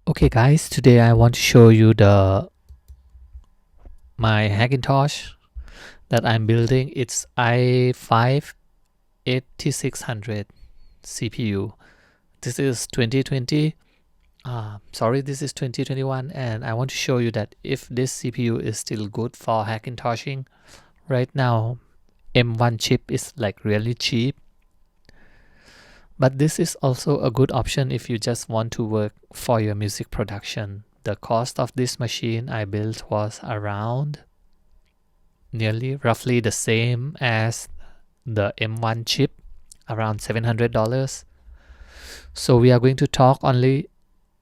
Okay guys, today I want to show you the my Hackintosh that I'm building. It's i5 8600 CPU. This is 2020. Sorry, this is 2021, and I want to show you that if this CPU is still good for Hackintoshing. Right now, M1 chip is like really cheap, but this is also a good option if you just want to work for your music production. The cost of this machine I built was around nearly roughly the same as the M1 chip, around $700. So we are going to talk only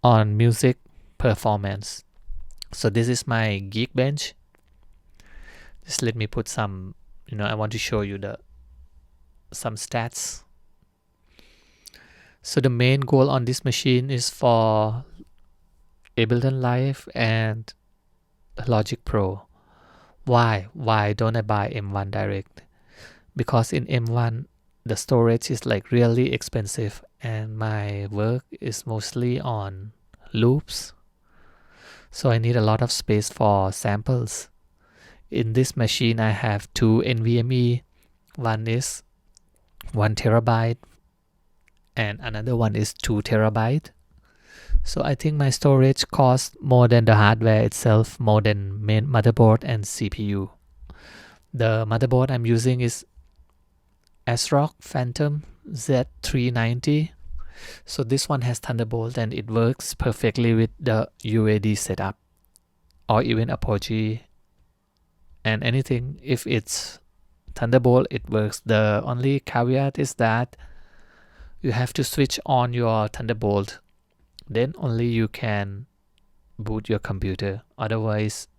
on music performance. So this is my Geekbench. Just let me put some, I want to show you the some stats. So the main goal on this machine is for Ableton Live and Logic Pro. Why don't I buy M1 direct? Because in M1 the storage is like really expensive, and my work is mostly on loops, so I need a lot of space for samples. In this machine I have two NVMe. One is 1 terabyte and another one is 2 terabyte. So I think my storage costs more than the hardware itself, more than main motherboard and CPU. The motherboard I'm using is ASRock Phantom Z390. So this one has Thunderbolt and it works perfectly with the UAD setup or even Apogee and anything. If it's Thunderbolt, it works. The only caveat is that you have to switch on your Thunderbolt, then only you can boot your computer. Otherwise,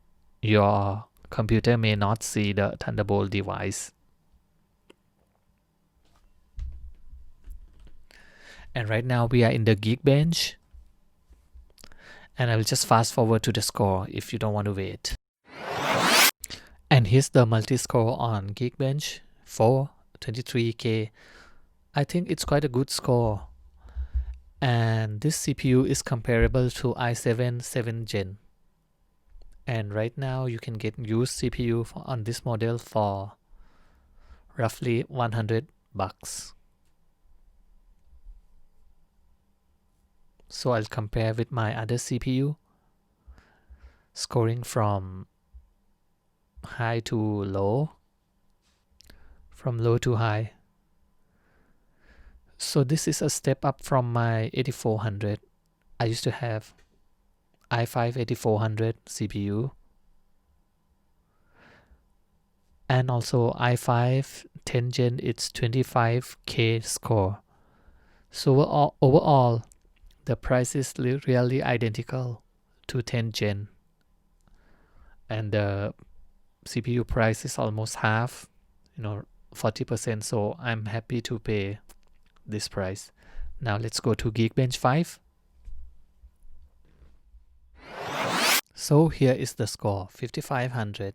your computer may not see the Thunderbolt device. And right now we are in the Geekbench, and I will just fast forward to the score if you don't want to wait. And here's the multi-score on Geekbench for 23K. I think it's quite a good score. And this CPU is comparable to i7 7th Gen. And right now you can get used CPU on this model for roughly $100. So I'll compare with my other CPU, scoring from high to low, from low to high. So this is a step up from my 8400. I used to have i5 8400 CPU and also i5 10 Gen. It's 25K score. So overall the price is really identical to 10 Gen, and the CPU price is almost half, 40%. So I'm happy to pay this price. Now let's go to Geekbench 5. So here is the score, 5500.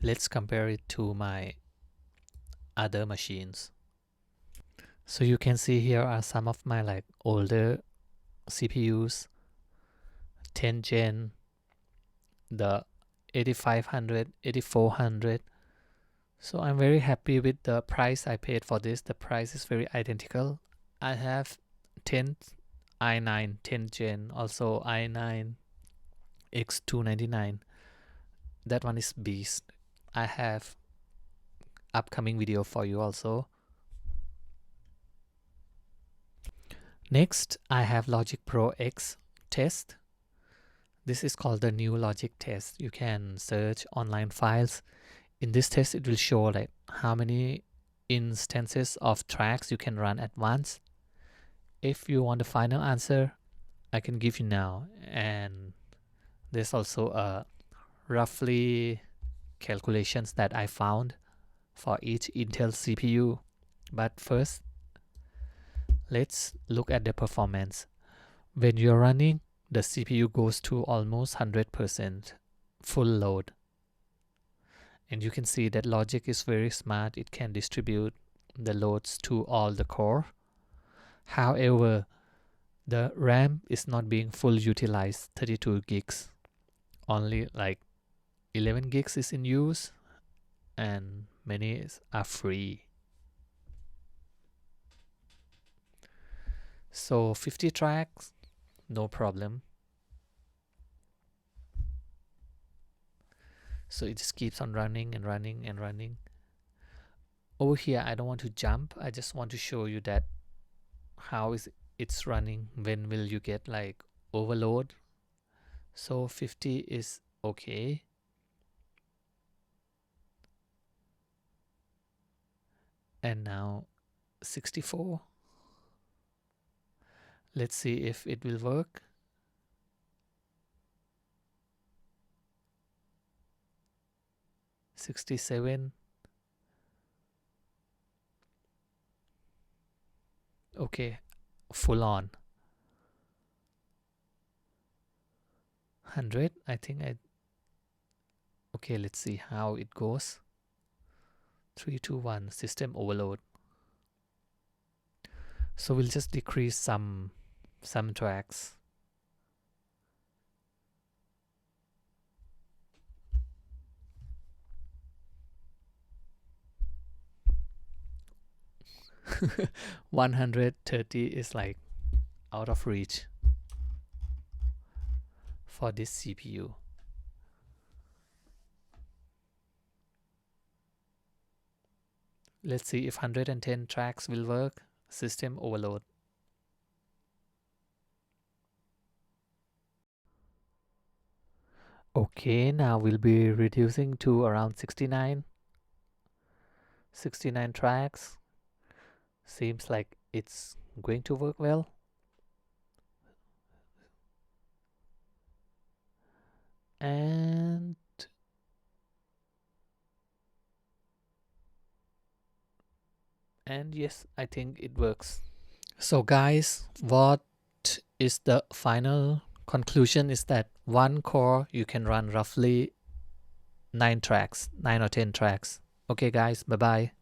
Let's compare it to my other machines. So you can see here are some of my like older CPUs, 10 Gen, the 8500, 8400. So I'm very happy with the price I paid for this. The price is very identical. I have 10 i9 10 Gen, also i9 X299. That one is beast. I have upcoming video for you also. Next, I have Logic Pro X test. This is called the new Logic test. You can search online files. In this test, it will show like how many instances of tracks you can run at once. If you want the final answer, I can give you now. And there's also a roughly calculations that I found for each Intel CPU. But first, let's look at the performance. When you're running, the CPU goes to almost 100% full load. And you can see that Logic is very smart. It can distribute the loads to all the core. However, The RAM is not being full utilized, 32 gigs. Only like 11 gigs is in use and many are free. So 50 tracks, no problem. So it just keeps on running and running and running. Over here, I don't want to jump. I just want to show you that how is it's running. When will you get like overload? So 50 is okay. And now 64. Let's see if it will work. $67. Okay, full on. 100. I think okay, let's see how it goes. 3, 2, 1. System overload. So we'll just decrease some tracks. $130 is like out of reach for this CPU. Let's see if 110 tracks will work. System overload. Okay, now we'll be reducing to around 69 tracks. Seems like it's going to work well. And yes, I think it works. So guys, what is the final conclusion is that one core you can run roughly 9 or 10 tracks. Okay guys, bye bye.